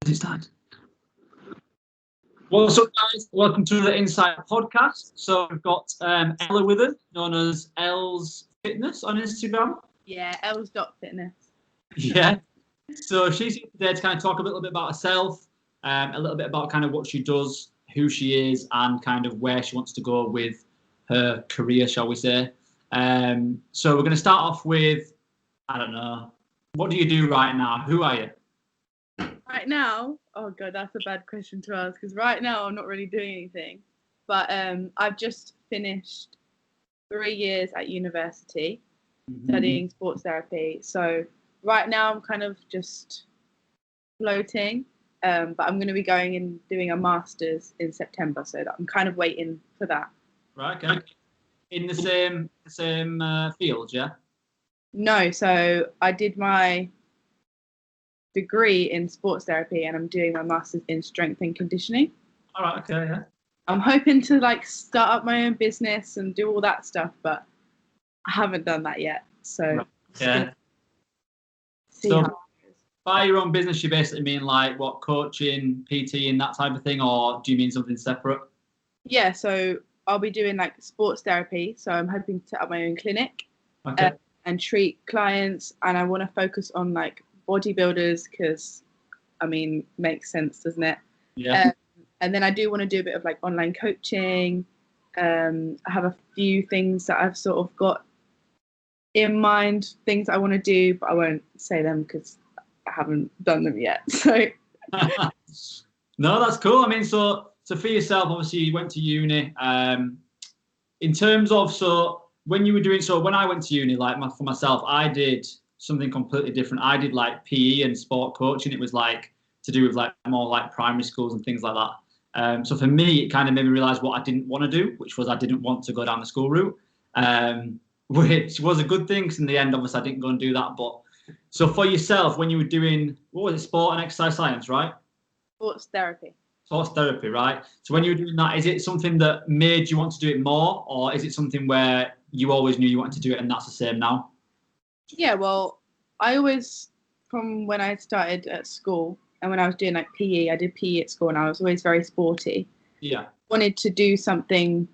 It's time. What's up, guys? Welcome to the Insight podcast. So we've got Ella with us, known as Ells.Fitness on Instagram. Yeah, Ells.Fitness. Yeah. So she's here today to kind of talk a little bit about herself, a little bit about kind of what she does, who she is, and kind of where she wants to go with her career, shall we say. So we're going to start off with, I don't know, what do you do right now? Who are you? Right now, oh god, that's a bad question to ask because right now I'm not really doing anything. But I've just finished 3 years at university studying sports therapy. So right now I'm kind of just floating. But I'm going to be going and doing a master's in September, so that I'm kind of waiting for that. Right. Okay. In the same field, yeah. No, so I did my degree in sports therapy and I'm doing my master's in strength and conditioning. All right, okay, yeah. I'm hoping to start up my own business and do all that stuff, but I haven't done that yet. So yeah. See how it goes. By your own business, you basically mean like what, coaching, PT, and that type of thing, or do you mean something separate? Yeah, so I'll be doing sports therapy. So I'm hoping to set up my own clinic and treat clients, and I want to focus on bodybuilders because, I mean, makes sense, doesn't it? Yeah. And then I do want to do a bit of online coaching. I have a few things that I've sort of got in mind, things I want to do, but I won't say them because I haven't done them yet. So no, that's cool. I mean, so for yourself, obviously you went to uni. In terms of when you were doing when I went to uni, for myself, I did something completely different. I did PE and sport coaching. It was to do with more primary schools and things like that. So for me, it kind of made me realize what I didn't want to do, which was I didn't want to go down the school route, which was a good thing because in the end, obviously, I didn't go and do that. But so for yourself, when you were doing, what was it, sport and exercise science, right? Sports therapy. Sports therapy, right? So when you were doing that, is it something that made you want to do it more, or is it something where you always knew you wanted to do it and that's the same now? Yeah, well, I always, from when I started at school and when I was doing PE, I did PE at school and I was always very sporty. Yeah. Wanted to do something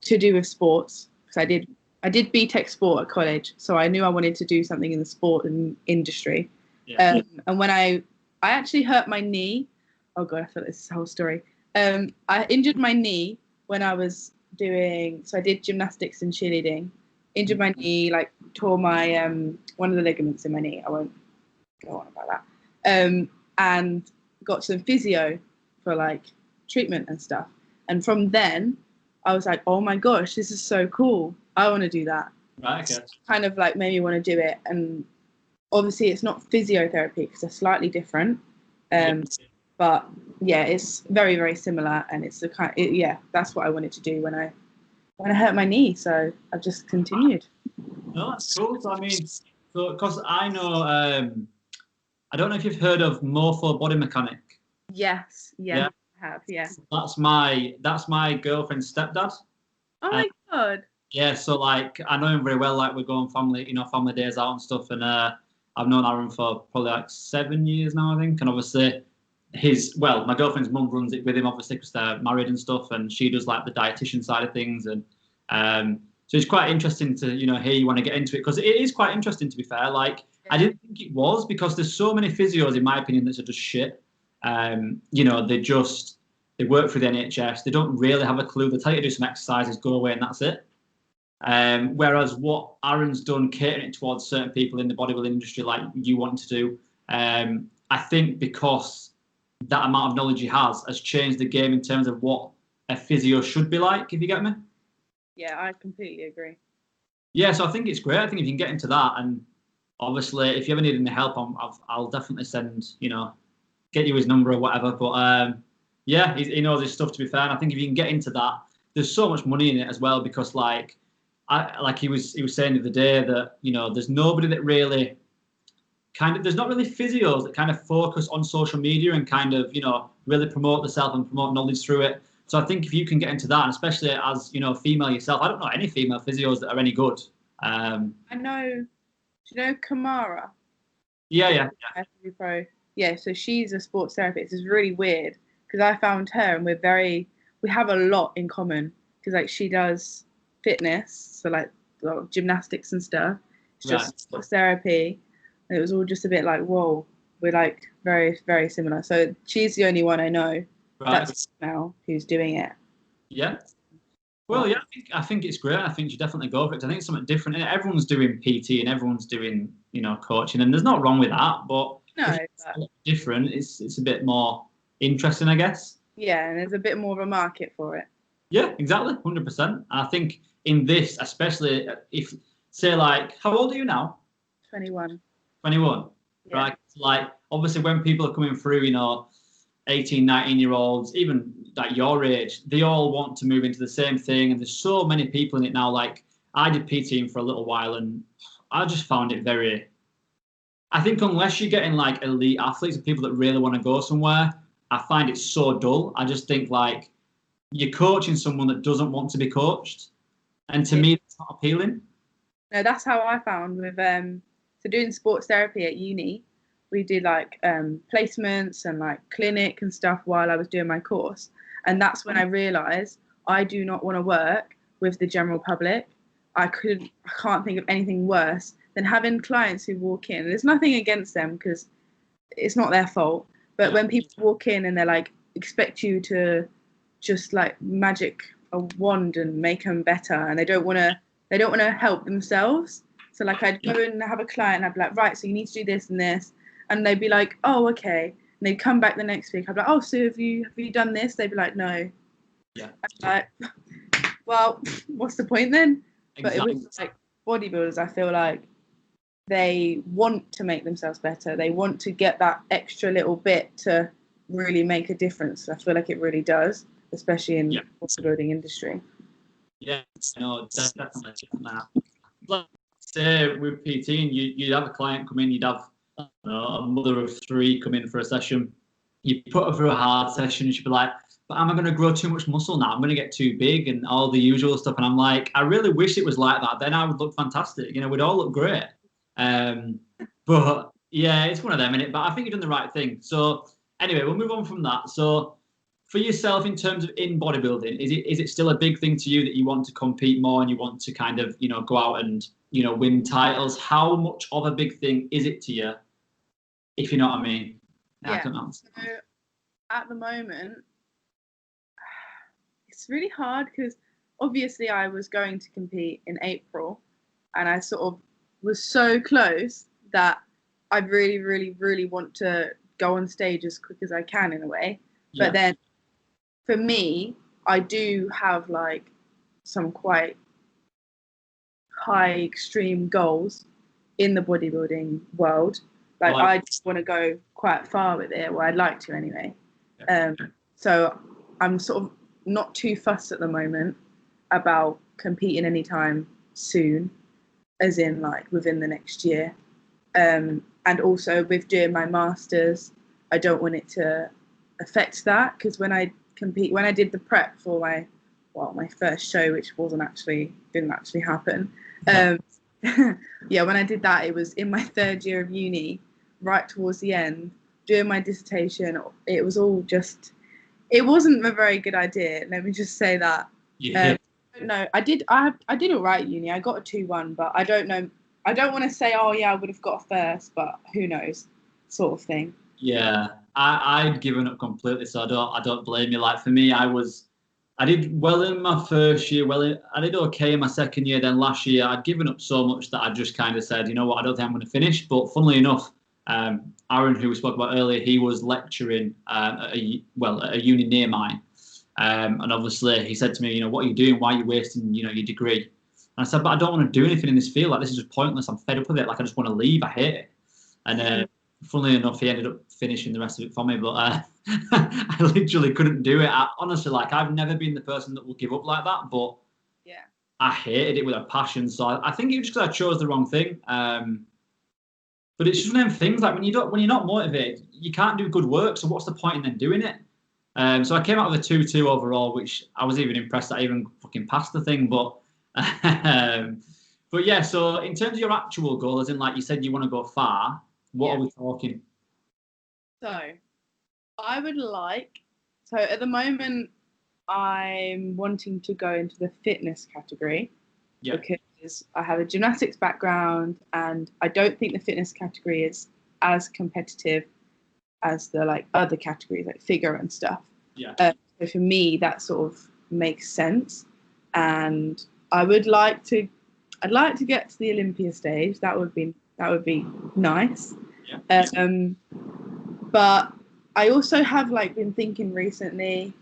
to do with sports because I did BTEC sport at college, so I knew I wanted to do something in the sport industry. Yeah. And when I actually hurt my knee, oh god, I feel this whole story. I injured my knee when I was so I did gymnastics and cheerleading. Injured my knee, tore my one of the ligaments in my knee. I won't go on about that. And got some physio for treatment and stuff. And from then, I was like, oh my gosh, this is so cool. I want to do that. Right, okay. Kind of made me want to do it. And obviously, it's not physiotherapy because they're slightly different. But yeah, it's very, very similar. And it's that's what I wanted to do when I hurt my knee. So I've just continued. No, that's cool. So I mean, because I know, I don't know if you've heard of Morpho Body Mechanic. Yes, yeah. I have, yeah. That's my girlfriend's stepdad. Oh my god. Yeah, so I know him very well. We're going family days out and stuff, and I've known Aaron for probably 7 years now, I think. And obviously, my girlfriend's mum runs it with him, obviously, because they're married and stuff, and she does the dietitian side of things, and so it's quite interesting to hear you want to get into it because it is quite interesting, to be fair. I didn't think it was because there's so many physios, in my opinion, that are just shit. They work for the NHS. They don't really have a clue. They tell you to do some exercises, go away, and that's it. Whereas what Aaron's done, catering it towards certain people in the bodybuilding industry, like you want to do, I think because that amount of knowledge he has changed the game in terms of what a physio should be like, if you get me. Yeah, I completely agree. Yeah, so I think it's great. I think if you can get into that, and obviously, if you ever need any help, I'll definitely get you his number or whatever. But yeah, he knows his stuff, to be fair. And I think if you can get into that, there's so much money in it as well because he was saying the other day that there's nobody that really there's not really physios that kind of focus on social media and kind of really promote themselves and promote knowledge through it. So I think if you can get into that, and especially as female yourself, I don't know any female physios that are any good. I know. Do you know Kamara? Yeah. Pro. Yeah, so she's a sports therapist. It's really weird because I found her and we have a lot in common because like she does fitness, so like a lot of gymnastics and stuff. It's Right. just sports therapy. And it was all just a bit like, whoa, we're like very, very similar. So she's the only one I know Right. that's now who's doing it. Yeah. Well, yeah, I think it's great. I think you definitely go for it. I think it's something different. And everyone's doing PT and everyone's doing, coaching, and there's not wrong with that. But No, if it's a lot different, it's a bit more interesting, I guess. Yeah, and there's a bit more of a market for it. Yeah, exactly, 100%. I think in this, especially if, say, like, how old are you now? 21. 21, Yeah. right? Like, obviously, when people are coming through, 18, 19-year-olds, even like your age, they all want to move into the same thing. And there's so many people in it now. Like, I did PTing for a little while and I just found it I think unless you're getting like elite athletes and people that really want to go somewhere, I find it so dull. I just think like you're coaching someone that doesn't want to be coached. And to me, it's not appealing. No, that's how I found with so doing sports therapy at uni. We did like placements and like clinic and stuff while I was doing my course. And that's when I realized I do not want to work with the general public. I can't think of anything worse than having clients who walk in. There's nothing against them because it's not their fault. But when people walk in and they're like, expect you to just like magic a wand and make them better, and they don't want to help themselves. So like I'd go and have a client and I'd be like, right, so you need to do this and this, and they'd be like, oh, okay. And they'd come back the next week. I'd be like, oh, so have you done this? They'd be like, no. Yeah. I'd be like, well, what's the point then? Exactly. But it was like bodybuilders, I feel like they want to make themselves better. They want to get that extra little bit to really make a difference. I feel like it really does, especially in the bodybuilding industry. Yeah, no, definitely that. Like say with PT, you'd have a client come in, you'd have a mother of 3 come in for a session. You put her through a hard session, and she'd be like, "But am I going to grow too much muscle now? I'm going to get too big and all the usual stuff." And I'm like, I really wish it was like that. Then I would look fantastic. We'd all look great. But yeah, it's one of them, innit? But I think you've done the right thing. So anyway, we'll move on from that. So for yourself, in terms of in bodybuilding, is it still a big thing to you that you want to compete more and you want to kind of go out and win titles? How much of a big thing is it to you, if you know what I mean? Yeah. I don't know. So at the moment, it's really hard because obviously I was going to compete in April, and I sort of was so close that I really, really, really want to go on stage as quick as I can in a way. Yeah. But then for me, I do have like some quite high extreme goals in the bodybuilding world. Like I just want to go quite far with it, or I'd like to anyway. So I'm sort of not too fussed at the moment about competing anytime soon, as in like within the next year. And also with doing my masters, I don't want it to affect that, because when I did the prep for my first show, which didn't actually happen. Yeah, when I did that, it was in my 3rd year of uni, right towards the end, doing my dissertation. It was all just, it wasn't a very good idea. Let me just say that. Yeah. No, I did all right at uni. I got a 2-1, but I don't know. I don't want to say, oh yeah, I would have got a first, but who knows, sort of thing. Yeah, I'd given up completely, so I don't blame you. Like for me, I did well in my first year. I did okay in my second year. Then last year, I'd given up so much that I just kind of said, you know what, I don't think I'm going to finish. But funnily enough, Aaron, who we spoke about earlier, he was lecturing at a uni near mine. And obviously he said to me, what are you doing? Why are you wasting, your degree? And I said, but I don't want to do anything in this field. Like, this is just pointless. I'm fed up with it. Like, I just want to leave. I hate it. And funnily enough, he ended up finishing the rest of it for me. But I literally couldn't do it. Honestly, like, I've never been the person that will give up like that. But yeah, I hated it with a passion. So I think it was just because I chose the wrong thing. But it's just one of them things. Like, when you're not motivated, you can't do good work. So what's the point in then doing it? So I came out with a 2-2 overall, which I was even impressed that I even fucking passed the thing. But yeah, so in terms of your actual goal, as in like you said you want to go far, what are we talking? So I would like, so at the moment, I'm wanting to go into the fitness category because I have a gymnastics background and I don't think the fitness category is as competitive as the like other categories like figure and stuff. So for me, that sort of makes sense, and I'd like to get to the Olympia stage. That would be nice. But I also have like been thinking recently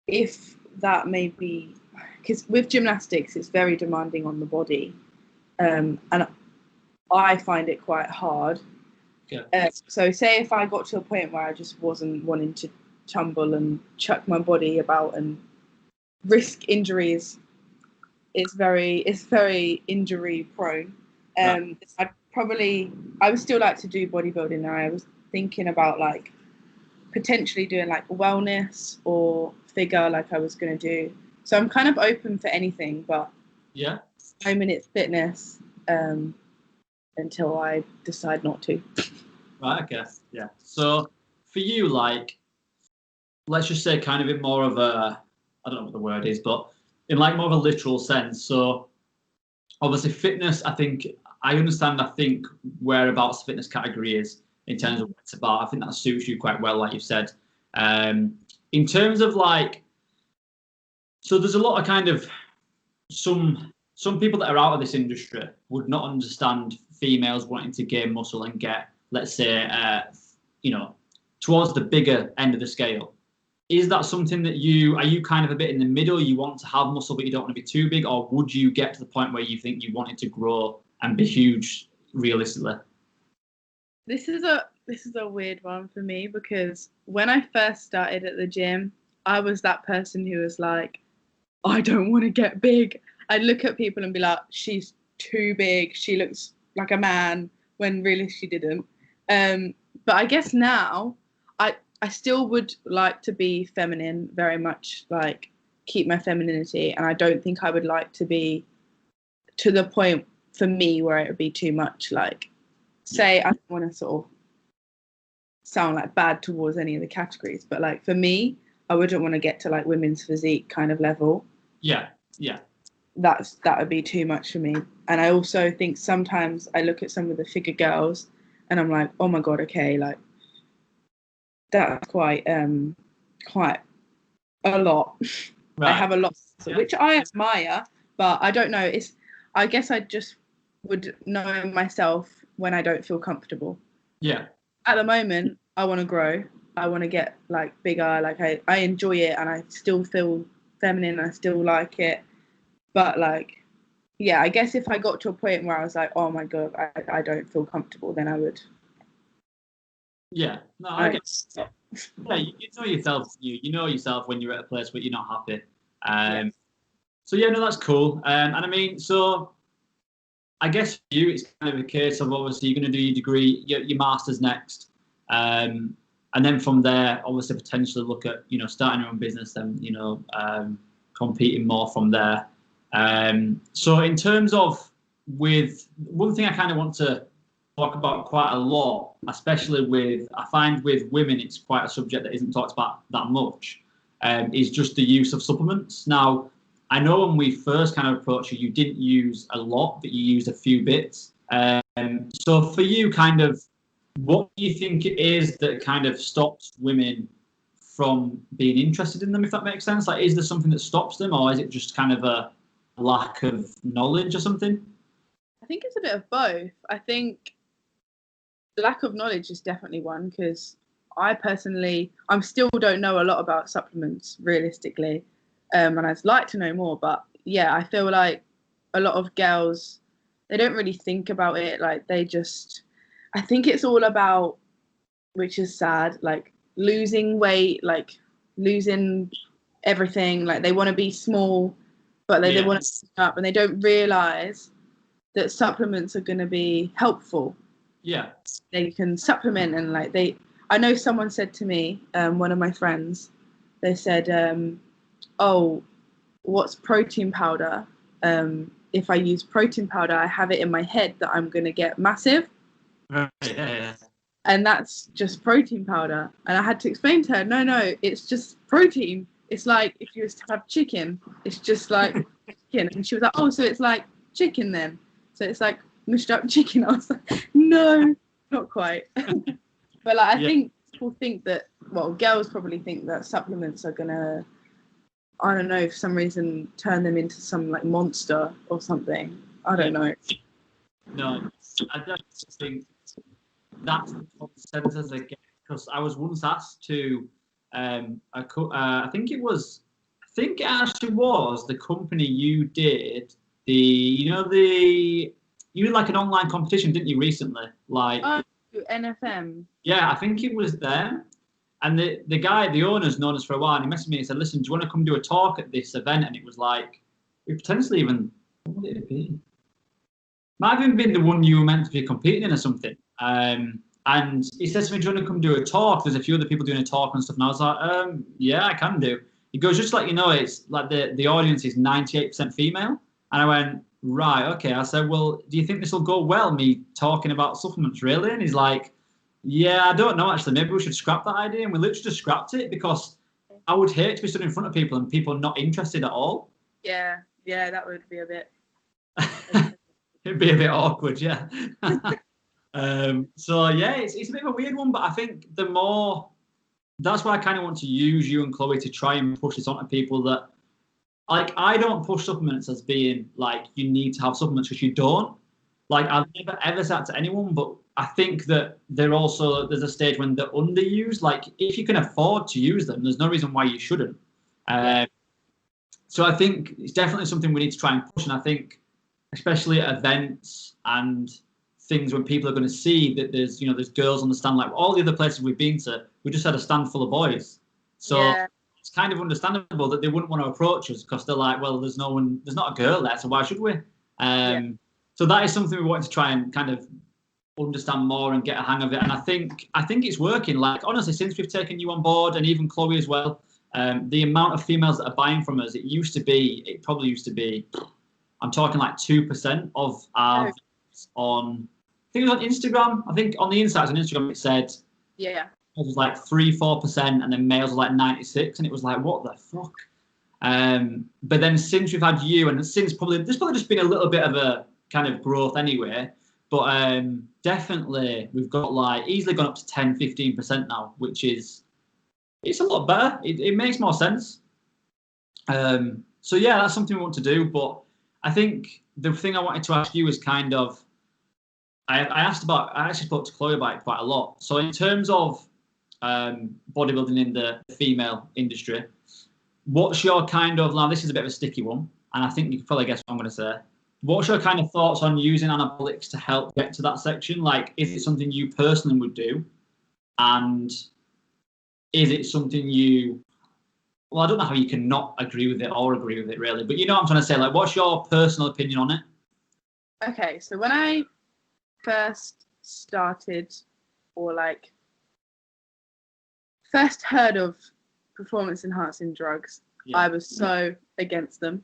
if that may be, because with gymnastics it's very demanding on the body, and I find it quite hard. So say if I got to a point where I just wasn't wanting to tumble and chuck my body about and risk injuries, it's very injury prone. I would still like to do bodybuilding now. I was thinking about like potentially doing like wellness or figure like I was going to do. So I'm kind of open for anything, but I'm in its fitness until I decide not to. Right, okay, yeah. So for you, like, let's just say kind of in more of a, I don't know what the word is, but in like more of a literal sense. So obviously fitness, I think whereabouts the fitness category is in terms of what it's about. I think that suits you quite well, like you said. In terms of like, so there's a lot of kind of some people that are out of this industry would not understand females wanting to gain muscle and get, let's say, towards the bigger end of the scale. Is that something that are you kind of a bit in the middle? You want to have muscle, but you don't want to be too big, or would you get to the point where you think you want it to grow and be huge realistically? This is a weird one for me because when I first started at the gym, I was that person who was like, I don't want to get big. I'd look at people and be like, she's too big. She looks like a man, when really she didn't. But I guess now I still would like to be feminine, very much like keep my femininity. And I don't think I would like to be to the point for me where it would be too much. Like, say, I don't want to sort of sound like bad towards any of the categories, but like for me, I wouldn't want to get to like women's physique kind of level. Yeah. That would be too much for me. And I also think sometimes I look at some of the figure girls and I'm like, oh my God, okay, like that's quite a lot. Right. I have a lot, which I admire, but I don't know. I guess I just would know myself when I don't feel comfortable. Yeah. At the moment, I want to grow. I want to get like bigger. Like I enjoy it, and I still feel feminine. I still like it, but like, yeah, I guess if I got to a point where I was like, oh my God, I don't feel comfortable, then I would. Yeah. No, I guess. Yeah, you know yourself. You know yourself when you're at a place where you're not happy. So yeah, no, that's cool. And I mean, so I guess for you, it's kind of a case of obviously you're going to do your degree, your master's next, and then from there, obviously potentially look at starting your own business, then competing more from there. So in terms of with one thing I kind of want to talk about quite a lot, especially I find with women, it's quite a subject that isn't talked about that much, is just the use of supplements. Now, I know when we first kind of approached you didn't use a lot, but you used a few bits. So for you, kind of, what do you think it is that kind of stops women from being interested in them, if that makes sense? Like, is there something that stops them, or is it just kind of a lack of knowledge or something? I think it's a bit of both. I think lack of knowledge is definitely one, because I still don't know a lot about supplements realistically, and I'd like to know more. But yeah, I feel like a lot of girls, they don't really think about it. Like I think it's all about, which is sad, like losing weight, like losing everything. Like they want to be small, but they want to sit up, and they don't realize that supplements are going to be helpful. Yeah, they can supplement, and I know someone said to me, one of my friends, they said, oh, what's protein powder? If I use protein powder, I have it in my head that I'm going to get massive. Yeah. and that's just protein powder. And I had to explain to her, no, it's just protein. It's like if you was to have chicken, it's just like chicken. And she was like, oh, so it's like chicken then. So it's like mushed up chicken. I was like, no, not quite. But like, I think people think that, well, girls probably think that supplements are gonna, I don't know, for some reason turn them into some like monster or something. I don't know. No, I just think that's the consensus I get, because I was once asked to, I think it actually was the company you did you did like an online competition, didn't you, recently? Like, NFM. Yeah, I think it was them. And the guy, the owner's known us for a while, and he messaged me and said, listen, do you want to come do a talk at this event? And it was like, we potentially even, what would it be? Might have even been the one you were meant to be competing in or something. And he says to me, do you want to come do a talk? There's a few other people doing a talk and stuff. And I was like, yeah, I can do. He goes, just to let you know, it's like the audience is 98% female. And I went, right, okay. I said, well, do you think this will go well, me talking about supplements, really? And he's like, yeah, I don't know, actually. Maybe we should scrap that idea. And we literally just scrapped it, because I would hate to be stood in front of people and people not interested at all. Yeah, that would be a bit. It'd be a bit awkward, yeah. So yeah, it's a bit of a weird one, but I think that's why I kind of want to use you and Chloe to try and push this onto people, that, like, I don't push supplements as being like you need to have supplements, because you don't. Like, I've never ever said that to anyone, but I think that there's a stage when they're underused. Like, if you can afford to use them, there's no reason why you shouldn't. So I think it's definitely something we need to try and push. And I think, especially at events and things when people are going to see that there's girls on the stand, like all the other places we've been to, we just had a stand full of boys. So it's kind of understandable that they wouldn't want to approach us, because they're like, well, there's not a girl there, so why should we? So that is something we want to try and kind of understand more and get a hang of it. And I think it's working. Like, honestly, since we've taken you on board, and even Chloe as well, the amount of females that are buying from us, it probably used to be, I'm talking like 2% of our on, I think it was on Instagram. I think on the insights on Instagram it said it was like 3-4%, and then males were like 96, and it was like, what the fuck? But then since we've had you, and since there's probably just been a little bit of a kind of growth anyway, but definitely we've got like easily gone up to 10-15% now, which is, it's a lot better. It makes more sense. So yeah, that's something we want to do. But I think the thing I wanted to ask you is kind of, I actually spoke to Chloe about it quite a lot. So in terms of bodybuilding in the female industry, what's your kind of, now this is a bit of a sticky one, and I think you can probably guess what I'm going to say. What's your kind of thoughts on using anabolics to help get to that section? Like, is it something you personally would do? And is it something well, I don't know how you can not agree with it or agree with it, really. But you know what I'm trying to say? Like, what's your personal opinion on it? Okay, so when I first started, or like first heard of performance enhancing drugs, I was so against them.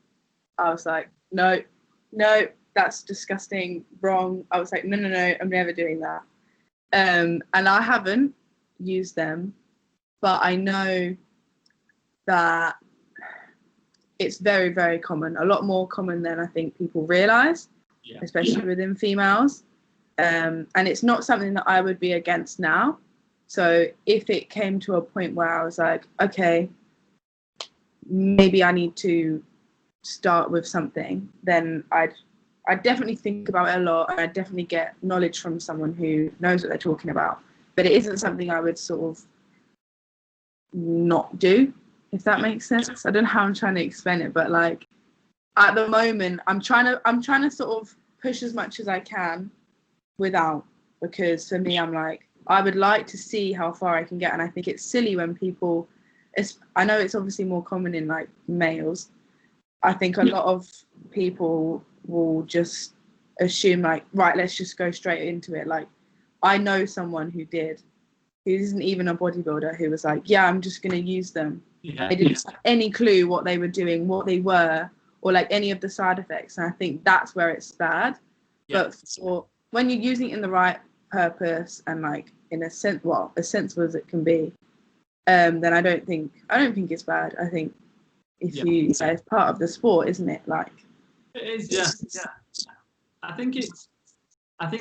I was like, no, that's disgusting, wrong. I was like, no, I'm never doing that. And I haven't used them, but I know that it's very, very common, a lot more common than I think people realize, especially within females. And it's not something that I would be against now. So if it came to a point where I was like, okay, maybe I need to start with something, then I'd definitely think about it a lot, and I'd definitely get knowledge from someone who knows what they're talking about. But it isn't something I would sort of not do, if that makes sense. I don't know how I'm trying to explain it, but like at the moment I'm trying to sort of push as much as I can without, because for me, I'm like, I would like to see how far I can get. And I think it's silly when people, I know it's obviously more common in like males. I think a lot of people will just assume like, right, let's just go straight into it. Like, I know someone who isn't even a bodybuilder, who was like, yeah, I'm just going to use them. They didn't have any clue what they were doing, what they were, or like any of the side effects. And I think that's where it's bad. But for when you're using it in the right purpose, and like in a sense, well, as sensible as it can be, then I don't think it's bad. I think if it's part of the sport, isn't it? Like it is, yeah. I think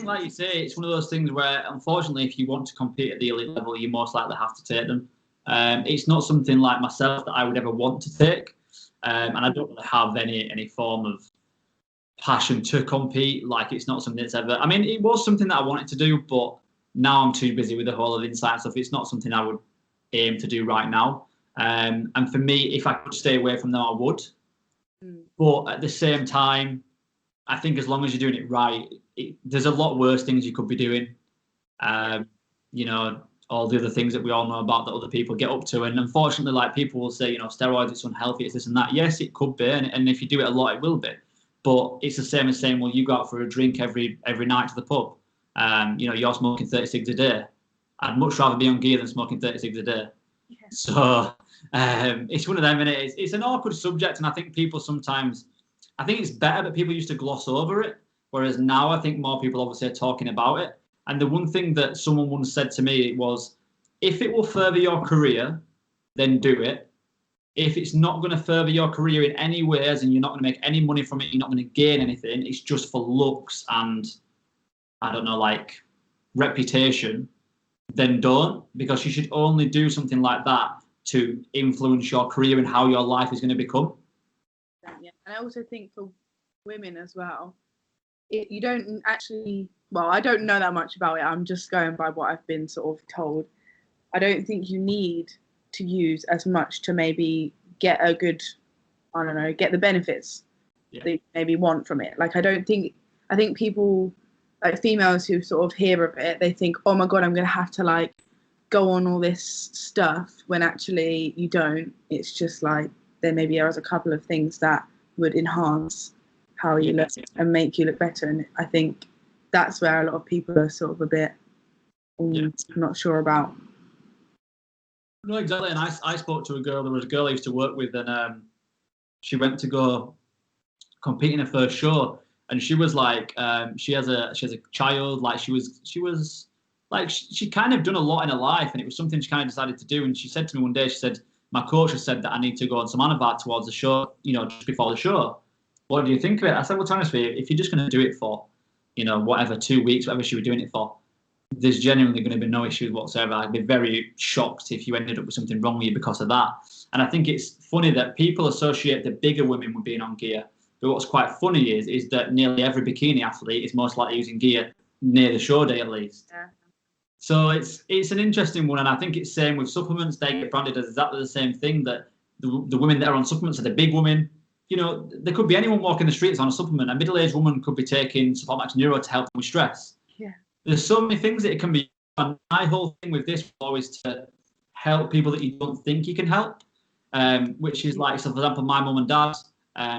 like you say, it's one of those things where, unfortunately, if you want to compete at the elite level, you most likely have to take them. It's not something like myself that I would ever want to take, and I don't really have any form of passion to compete. Like, it's not something that's ever. I mean, it was something that I wanted to do, but now I'm too busy with the whole of Insight stuff. It's not something I would aim to do right now. And for me, if I could stay away from them, I would. But at the same time, I think as long as you're doing it right, there's a lot worse things you could be doing. You know, all the other things that we all know about that other people get up to. And unfortunately, like, people will say, you know, steroids, it's unhealthy, it's this and that. Yes, it could be. And if you do it a lot, it will be. But it's the same as saying, well, you go out for a drink every night to the pub. You know, you're smoking 36 a day. I'd much rather be on gear than smoking 36 a day. Yeah. So it's one of them, and it's an awkward subject. And I think people sometimes, I think it's better that people used to gloss over it. Whereas now I think more people obviously are talking about it. And the one thing that someone once said to me was, if it will further your career, then do it. If it's not going to further your career in any ways and you're not going to make any money from it, you're not going to gain anything, it's just for looks and, I don't know, like reputation, then don't. Because you should only do something like that to influence your career and how your life is going to become. Yeah. And I also think for women as well, you don't actually, well, I don't know that much about it. I'm just going by what I've been sort of told. I don't think you need to use as much to maybe get a good, I don't know, get the benefits they maybe want from it. Like, I think people, like females who sort of hear of it, they think, oh my God, I'm going to have to like go on all this stuff, when actually you don't. It's just like, there maybe are a couple of things that would enhance how you look and make you look better. And I think that's where a lot of people are sort of a bit not sure about. No, exactly. And I spoke to a girl. There was a girl I used to work with, and she went to go compete in her first show, and she was like, she has a child. Like, she was like, she kind of done a lot in her life, and it was something she kind of decided to do. And she said to me one day, she said, my coach has said that I need to go on some anavat towards the show, you know, just before the show. What do you think of it? I said, well, to be honest with you, if you're just going to do it for, you know, whatever, 2 weeks, whatever she was doing it for, there's genuinely going to be no issues whatsoever. I'd be very shocked if you ended up with something wrong with you because of that. And I think it's funny that people associate the bigger women with being on gear. But what's quite funny is that nearly every bikini athlete is most likely using gear near the show day, at least. Yeah. So it's an interesting one. And I think it's same with supplements. They get branded as exactly the same thing, that the women that are on supplements are the big women. You know, there could be anyone walking the streets on a supplement. A middle-aged woman could be taking Support Max Neuro to help them with stress. Yeah. There's so many things that it can be. And my whole thing with this was always to help people that you don't think you can help, which is like, so for example, my mum and dad,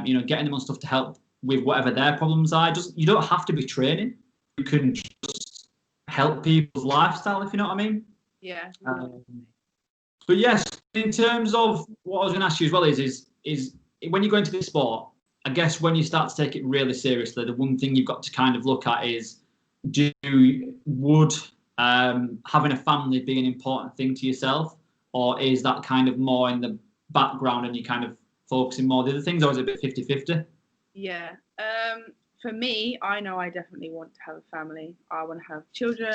you know, getting them on stuff to help with whatever their problems are. You don't have to be training. You can just help people's lifestyle, if you know what I mean. Yeah. But yes, in terms of what I was going to ask you as well is when you go into this sport, I guess when you start to take it really seriously, the one thing you've got to kind of look at is, would having a family be an important thing to yourself, or is that kind of more in the background and you kind of focusing more on the other things, or is it a bit 50-50? Yeah. For me, I know I definitely want to have a family. I want to have children.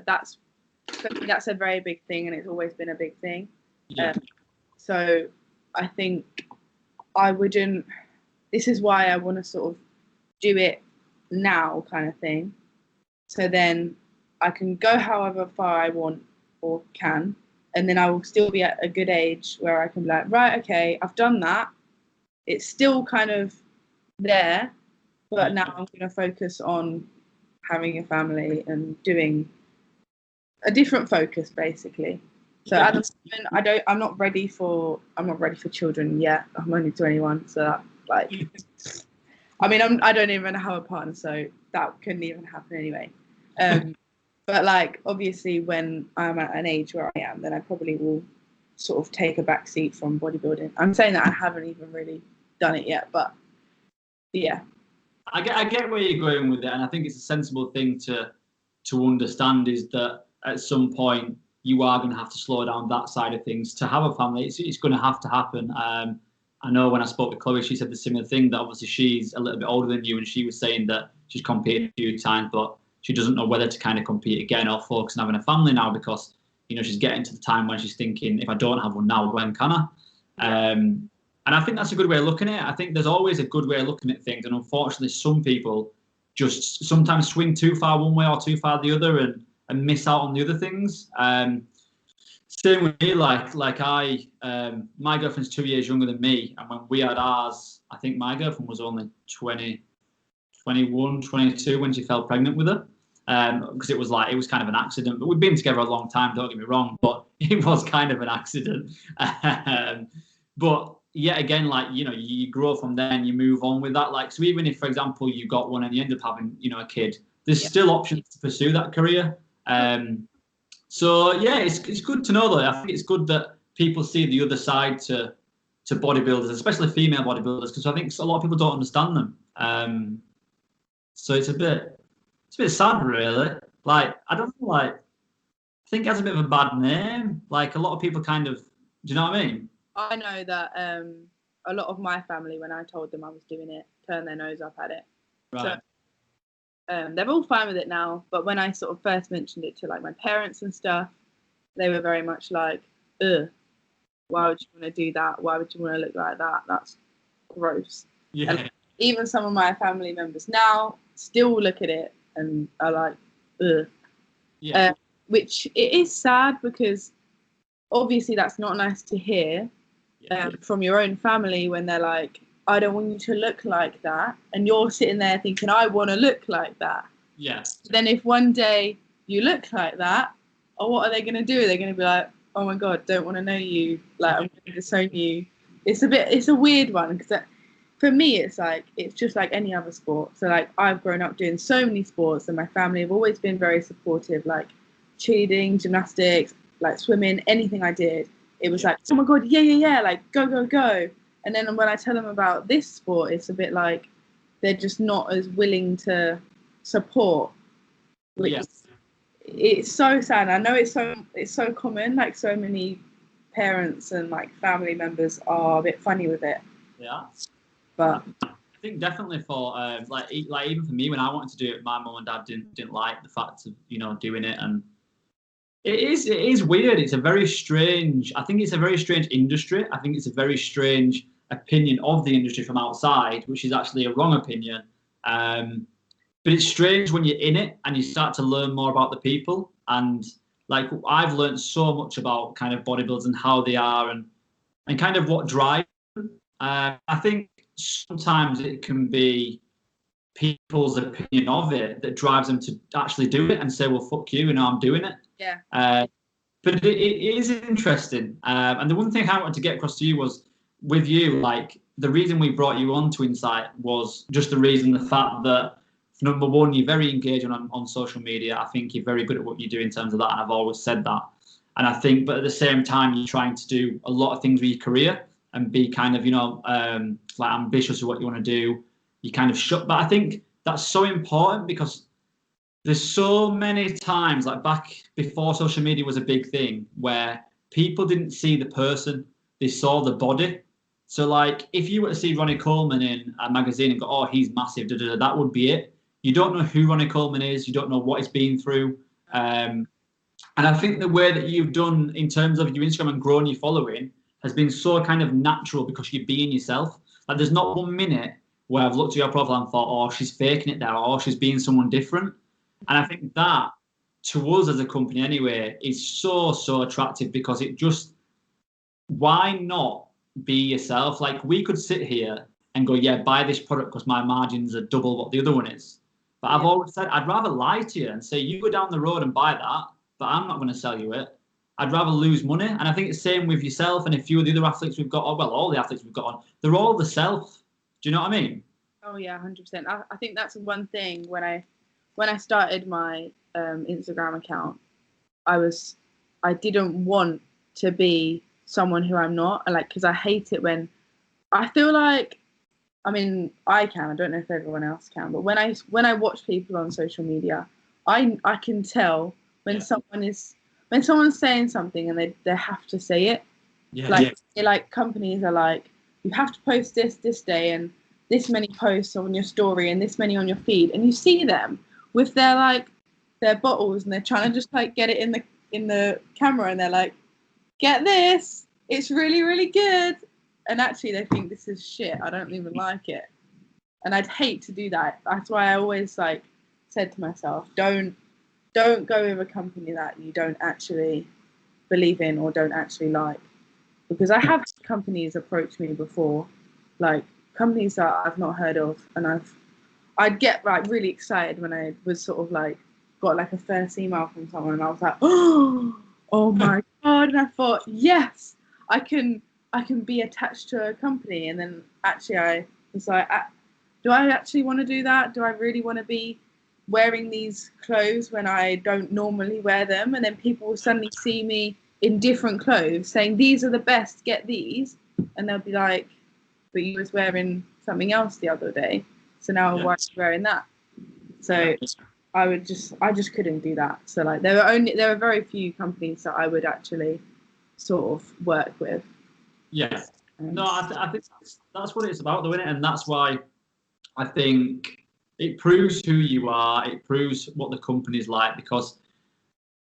That's a very big thing, and it's always been a big thing. Yeah. So I think I wouldn't, this is why I want to sort of do it now, kind of thing. So then I can go however far I want or can, and then I will still be at a good age where I can be like, right, okay, I've done that. It's still kind of there, but now I'm going to focus on having a family and doing a different focus, basically. So at the moment, I'm not ready for children yet. I'm only 21, so that, like, I mean, I don't even have a partner, so that couldn't even happen anyway. But like, obviously, when I'm at an age where I am, then I probably will sort of take a back seat from bodybuilding. I'm saying that I haven't even really done it yet, but yeah. I get where you're going with it, and I think it's a sensible thing to understand, is that at some point you are going to have to slow down that side of things to have a family. It's going to have to happen. I know when I spoke with Chloe, she said the similar thing, that obviously she's a little bit older than you, and she was saying that she's competed a few times, but she doesn't know whether to kind of compete again or focus on having a family now, because, you know, she's getting to the time when she's thinking, if I don't have one now, when can I? And I think that's a good way of looking at it. I think there's always a good way of looking at things, and unfortunately some people just sometimes swing too far one way or too far the other, and miss out on the other things. Same with me, like my girlfriend's 2 years younger than me, and when we had ours, I think my girlfriend was only 20, 21, 22 when she fell pregnant with her, because it was kind of an accident. But we'd been together a long time, don't get me wrong, but it was kind of an accident. But yet again, like, you know, you grow from there and you move on with that. Like, so even if, for example, you got one and you end up having, you know, a kid, there's still options to pursue that career. So yeah, it's good to know, though. I think it's good that people see the other side to bodybuilders, especially female bodybuilders, because I think a lot of people don't understand them. So it's a bit sad, really. Like, I don't know, like, I think it has a bit of a bad name. Like, a lot of people kind of, do you know what I mean? I know that a lot of my family, when I told them I was doing it, turned their nose up at it. Right. So they're all fine with it now. But when I sort of first mentioned it to like my parents and stuff, they were very much like, ugh, why would you want to do that? Why would you want to look like that? That's gross. Yeah. And even some of my family members now still look at it and are like, ugh. Yeah. Which it is sad, because obviously that's not nice to hear from your own family, when they're like, I don't want you to look like that. And you're sitting there thinking, I want to look like that. Yeah. Then if one day you look like that, what are they going to do? They're going to be like, oh my God, don't want to know you. Like, I'm going to disown you. It's a weird one, because for me, it's just like any other sport. So like, I've grown up doing so many sports, and my family have always been very supportive, like cheerleading, gymnastics, like swimming, anything I did. It was like, oh my God, yeah, like go. And then when I tell them about this sport, it's a bit like they're just not as willing to support. Which it's so sad. I know it's so common. Like, so many parents and like family members are a bit funny with it. Yeah. But I think definitely for like even for me, when I wanted to do it, my mum and dad didn't like the fact of, you know, doing it. And it is weird. It's a very strange. I think it's a very strange industry. I think it's a very strange opinion of the industry from outside, which is actually a wrong opinion. But it's strange when you're in it and you start to learn more about the people. And like, I've learned so much about kind of bodybuilders and how they are, and kind of what drives them. I think sometimes it can be people's opinion of it that drives them to actually do it and say, well, fuck you, I'm doing it. Yeah. But it is interesting. And the one thing I wanted to get across to you was, with you, like, the reason we brought you on to Insight was just the fact that, number one, you're very engaged on social media. I think you're very good at what you do in terms of that, and I've always said that. And I think, but at the same time, you're trying to do a lot of things with your career and be kind of, you know, like ambitious with what you want to do. You kind of shut, but I think that's so important, because there's so many times, like back before social media was a big thing, where people didn't see the person, they saw the body. So like, if you were to see Ronnie Coleman in a magazine and go, oh, he's massive, that would be it. You don't know who Ronnie Coleman is. You don't know what he's been through. And I think the way that you've done in terms of your Instagram and growing your following has been so kind of natural, because you're being yourself. Like, there's not 1 minute where I've looked at your profile and thought, oh, she's faking it there, or she's being someone different. And I think that, to us as a company anyway, is so attractive, because it just, why not be yourself? Like, we could sit here and go, yeah, buy this product because my margins are double what the other one is. But I've always said, I'd rather lie to you and say, you go down the road and buy that, but I'm not going to sell you it. I'd rather lose money. And I think it's the same with yourself and a few of the other athletes we've got, well, all the athletes we've got on, they're all the self. Do you know what I mean? Oh yeah, 100%. I think that's one thing. When I started my Instagram account, I didn't want to be someone who I'm not, like, because I hate it when I feel like, I mean, I don't know if everyone else can, but when I watch people on social media, I can tell when someone's saying something and they have to say it. Like companies are like, you have to post this day and this many posts on your story and this many on your feed, and you see them with their bottles and they're trying to just like get it in the camera and they're like, get this, it's really, really good, and actually they think this is shit, I don't even like it. And I'd hate to do that. That's why I always like said to myself, don't go with a company that you don't actually believe in or don't actually like. Because I have had companies approach me before, like companies that I've not heard of, and I'd get like really excited when I was sort of like got like a first email from someone, and I was like, oh my god, and I thought, yes, I can be attached to a company. And then actually I was like, do I actually want to do that? Do I really want to be wearing these clothes when I don't normally wear them? And then people will suddenly see me in different clothes saying, these are the best, get these, and they'll be like, but you was wearing something else the other day, so now why are you wearing that? So I just couldn't do that. So like there were very few companies that I would actually sort of work with. Yeah. No, I think that's what it's about, doing it, and that's why I think it proves who you are. It proves what the company's like, because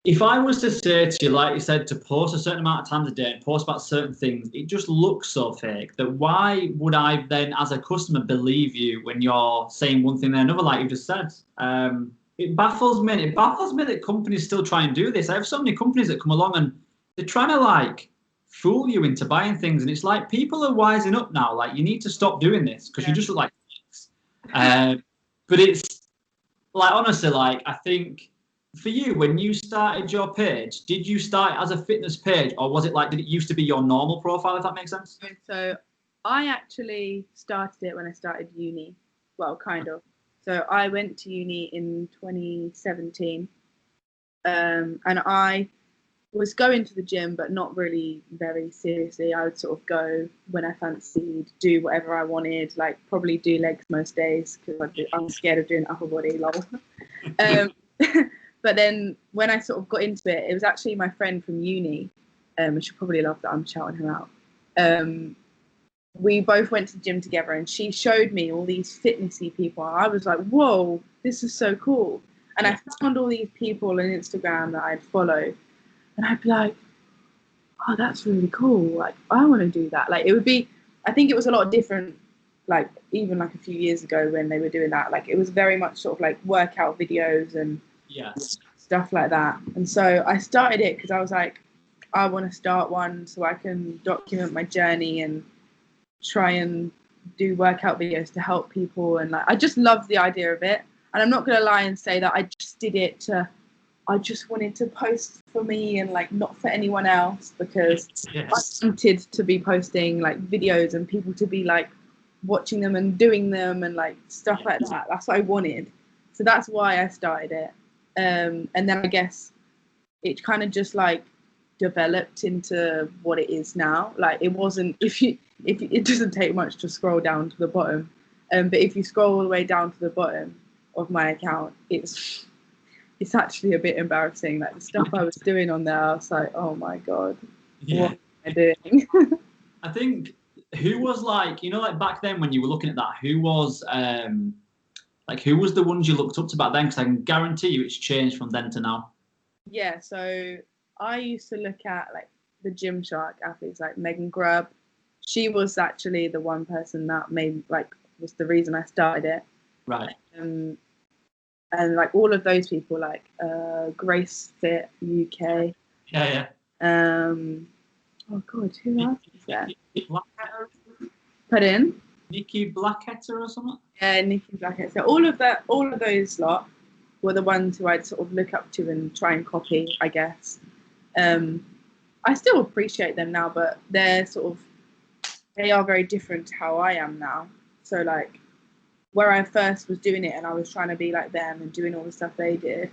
if I was to say to you, like you said, to post a certain amount of times a day and post about certain things, it just looks so fake that why would I then, as a customer, believe you when you're saying one thing and another, like you just said? It baffles me. It baffles me that companies still try and do this. I have so many companies that come along and they're trying to like fool you into buying things, and it's like people are wising up now. Like, you need to stop doing this because you just look like this. But it's like, honestly, like I think, for you, when you started your page, did you start as a fitness page, or was it like, did it used to be your normal profile, if that makes sense? So I actually started it when I started uni. Well, kind of. So I went to uni in 2017, and I was going to the gym, but not really very seriously. I would sort of go when I fancied, do whatever I wanted, like probably do legs most days because I'm scared of doing upper body, lol. But then when I sort of got into it, it was actually my friend from uni, and she'll probably love that I'm shouting him out. We both went to the gym together, and she showed me all these fitnessy people. I was like, whoa, this is so cool. And I found all these people on Instagram that I'd follow, and I'd be like, oh, that's really cool. Like, I want to do that. Like, it would be, I think it was a lot different, like, even like a few years ago when they were doing that. Like, it was very much sort of like workout videos and stuff like that. And so I started it because I was like, I want to start one so I can document my journey and try and do workout videos to help people. And like, I just love the idea of it. And I'm not going to lie and say that I just did it I just wanted to post for me and like not for anyone else, because I wanted to be posting like videos and people to be like watching them and doing them and like stuff like that. That's what I wanted. So that's why I started it. And then I guess it kind of just like developed into what it is now. Like, it wasn't, if it doesn't take much to scroll down to the bottom, but if you scroll all the way down to the bottom of my account, it's actually a bit embarrassing. Like, the stuff I was doing on there, I was like, oh my god, what am I doing? I think, who was like, you know, like back then when you were looking at that, who was the ones you looked up to back then? Because I can guarantee you it's changed from then to now. Yeah, so I used to look at like the Gymshark athletes, like Megan Grubb. She was actually the one person that was the reason I started it. Right. And like all of those people, like Grace Fit UK. Yeah. Oh god, who else is there? Blackhetter? Pardon? Nikki Blackhetter or something? Yeah, Nikki Blackhetter. So all of those lot were the ones who I'd sort of look up to and try and copy, I guess. I still appreciate them now, but they are very different to how I am now. So like, where I first was doing it and I was trying to be like them and doing all the stuff they did,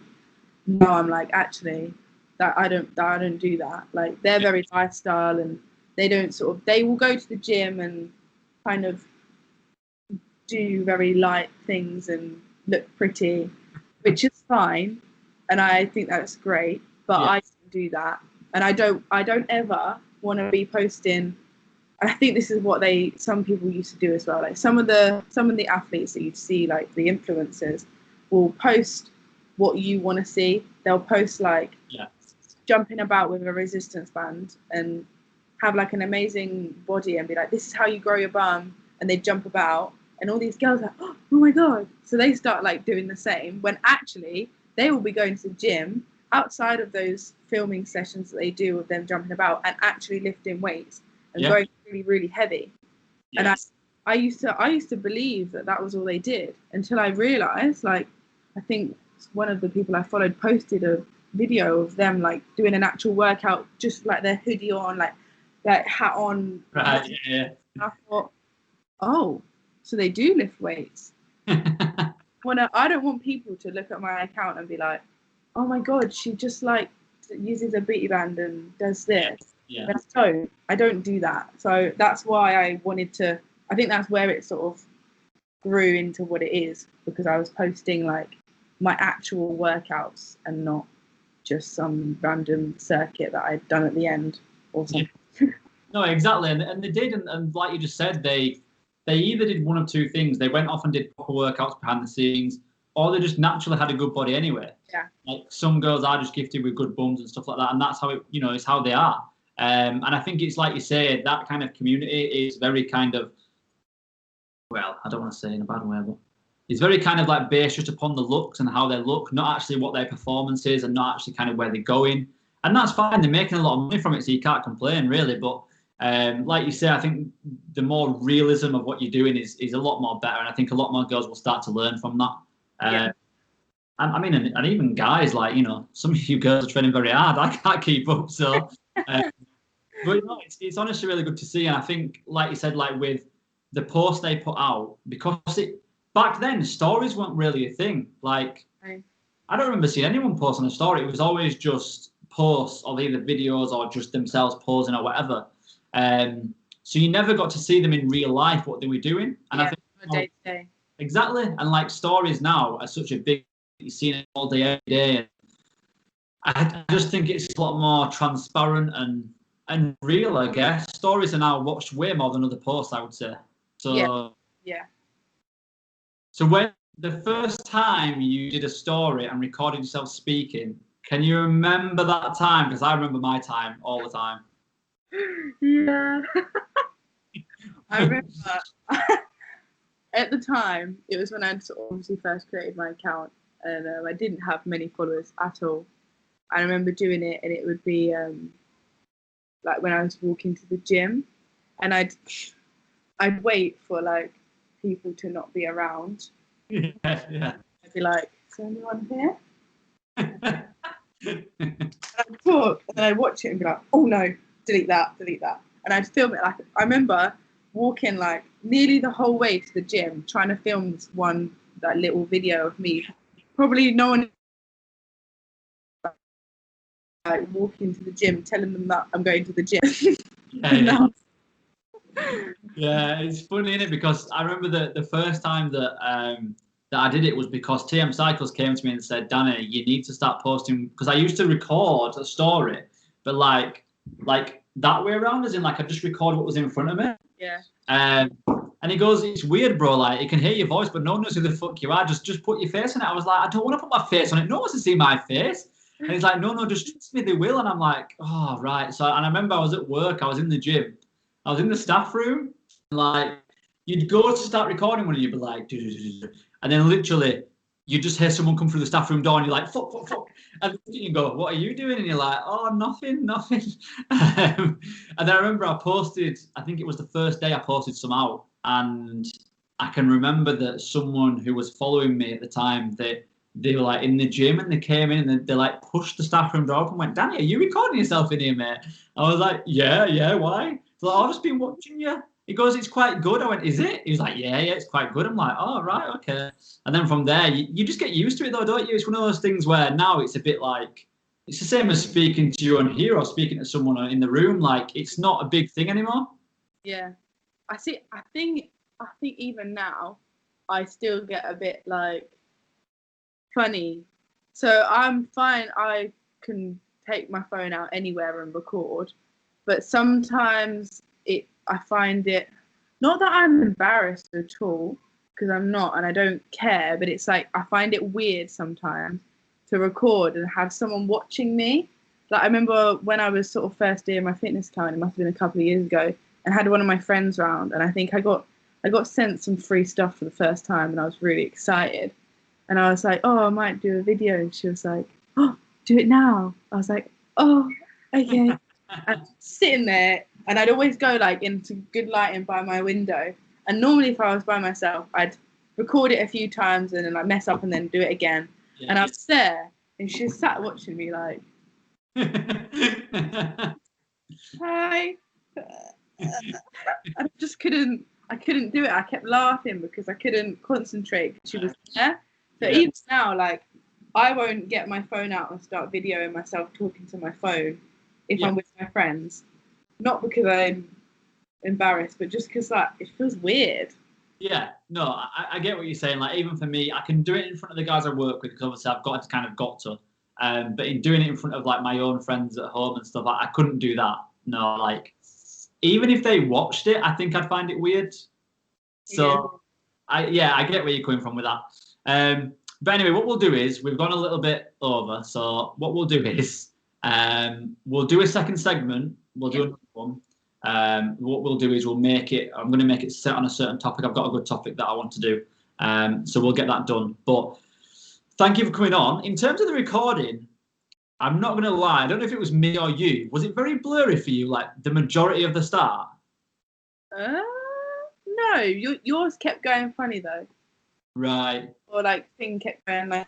now I'm like, actually, I don't do that. Like, they're very lifestyle, and they will go to the gym and kind of do very light things and look pretty, which is fine. and I think that's great. But I don't do that, and I don't ever want to be posting. And I think this is what some people used to do as well. Like some of the athletes that you'd see, like the influencers, will post what you want to see. They'll post like jumping about with a resistance band and have like an amazing body and be like, this is how you grow your bum, and they jump about, and all these girls are like, oh my god. So they start like doing the same, when actually they will be going to the gym outside of those filming sessions that they do of them jumping about and actually lifting weights and going really, really heavy. And I used to believe that was all they did, until I realized, like, I think one of the people I followed posted a video of them like doing an actual workout, just like their hoodie on, like hat on. Right. Yeah. And I thought, oh, so they do lift weights. I don't want people to look at my account and be like, oh my god, she just like uses a booty band and does this. Yeah. I don't do that. So that's why I wanted to. I think that's where it sort of grew into what it is, because I was posting like my actual workouts and not just some random circuit that I'd done at the end or something. No, exactly, and they did, and like you just said, they either did one of two things. They went off and did proper workouts behind the scenes, or they just naturally had a good body anyway. Yeah. Like some girls are just gifted with good bums and stuff like that, and that's how it's how they are. And I think it's like you say, that kind of community is very kind of, well, I don't want to say in a bad way, but it's very kind of like based just upon the looks and how they look, not actually what their performance is, and not actually kind of where they're going. And that's fine. They're making a lot of money from it, so you can't complain, really. But like you say, I think the more realism of what you're doing is a lot more better, and I think a lot more girls will start to learn from that. I mean, and even guys, like, some of you girls are training very hard. I can't keep up, so. But it's honestly really good to see, and I think, like you said, like with the post they put out, because back then stories weren't really a thing. Like, I don't remember seeing anyone post on a story. It was always just posts of either videos or just themselves posing or whatever. So you never got to see them in real life, what they were doing. And I think day to day. Exactly, and like stories now are such a big. You've seen it all day, every day. And I just think it's a lot more transparent and real, I guess. Stories are now watched way more than other posts, I would say. So yeah. So when the first time you did a story and recorded yourself speaking, can you remember that time? Because I remember my time all the time. Yeah. I remember at the time, it was when I'd sort of obviously first created my account, and I didn't have many followers at all. I remember doing it, and it would be like when I was walking to the gym, and I'd wait for like people to not be around. Yeah. I'd be like, is there anyone here? And I'd talk, and then I'd watch it and be like, oh no, delete that. And I'd film it. Like, I remember walking like nearly the whole way to the gym, trying to film this one, that little video of me. Probably no one, like, walking to the gym, telling them that I'm going to the gym. Yeah, it's funny, isn't it? Because I remember the first time that I did it was because TM Cycles came to me and said, Danny, you need to start posting, because I used to record a story, but like that way around, as in like I just record what was in front of me. Yeah. And he goes, it's weird, bro. Like, he can hear your voice, but no one knows who the fuck you are. Just put your face on it. I was like, I don't want to put my face on it. No one wants to see my face. And he's like, no, just trust me, they will. And I'm like, oh, right. So, and I remember I was at work. I was in the gym. I was in the staff room. And like, you'd go to start recording one and you'd be like, and then literally, you just hear someone come through the staff room door and you're like, fuck. And you go, what are you doing? And you're like, oh, nothing. And then I remember I posted, I think it was the first day I posted some out. And I can remember that someone who was following me at the time, they were like in the gym, and they came in and they like pushed the staff room door open and went, Danny, are you recording yourself in here, mate? I was like, yeah, why? So I've just been watching you. He goes, it's quite good. I went, is it? He was like, yeah, it's quite good. I'm like, oh, right, okay. And then from there, you just get used to it though, don't you? It's one of those things where now it's a bit like, it's the same as speaking to you on here or speaking to someone in the room. Like, it's not a big thing anymore. Yeah. I think even now, I still get a bit like funny So I'm fine. I can take my phone out anywhere and record, but sometimes I find it, not that I'm embarrassed at all, because I'm not and I don't care, but it's like I find it weird sometimes to record and have someone watching me. Like I remember when I was sort of first doing my fitness account, it must have been a couple of years ago, and had one of my friends round, and I think I got sent some free stuff for the first time, and I was really excited. And I was like, oh, I might do a video. And she was like, oh, do it now. I was like, oh, okay. And sitting there, and I'd always go like into good lighting by my window. And normally if I was by myself, I'd record it a few times and then like mess up and then do it again. Yeah, and I was there, and she was sat watching me like, hi. I just couldn't do it. I kept laughing because I couldn't concentrate. She was there. So even now, like, I won't get my phone out and start videoing myself talking to my phone if I'm with my friends. Not because I'm embarrassed, but just because like it feels weird. Yeah, no, I get what you're saying. Like, even for me, I can do it in front of the guys I work with because obviously I've got to. But in doing it in front of like my own friends at home and stuff, I couldn't do that. No, like, even if they watched it, I think I'd find it weird. So, I get where you're coming from with that. But anyway, what we'll do is we've gone a little bit over. So what we'll do is we'll do a second segment. We'll do another one. What we'll do is I'm going to make it set on a certain topic. I've got a good topic that I want to do. So we'll get that done. But thank you for coming on. In terms of the recording, I'm not going to lie. I don't know if it was me or you. Was it very blurry for you, like the majority of the start? No, yours kept going funny though. Right. Or like thing kept going like.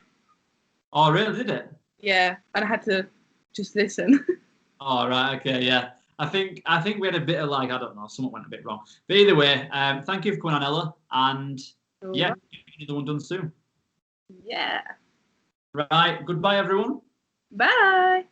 Oh, really? Did it? Yeah, and I had to just listen. Oh, right. Okay. Yeah. I think we had a bit of like, I don't know, something went a bit wrong. But either way, thank you for coming on, Ella, and get another one done soon. Yeah. Right. Goodbye, everyone. Bye.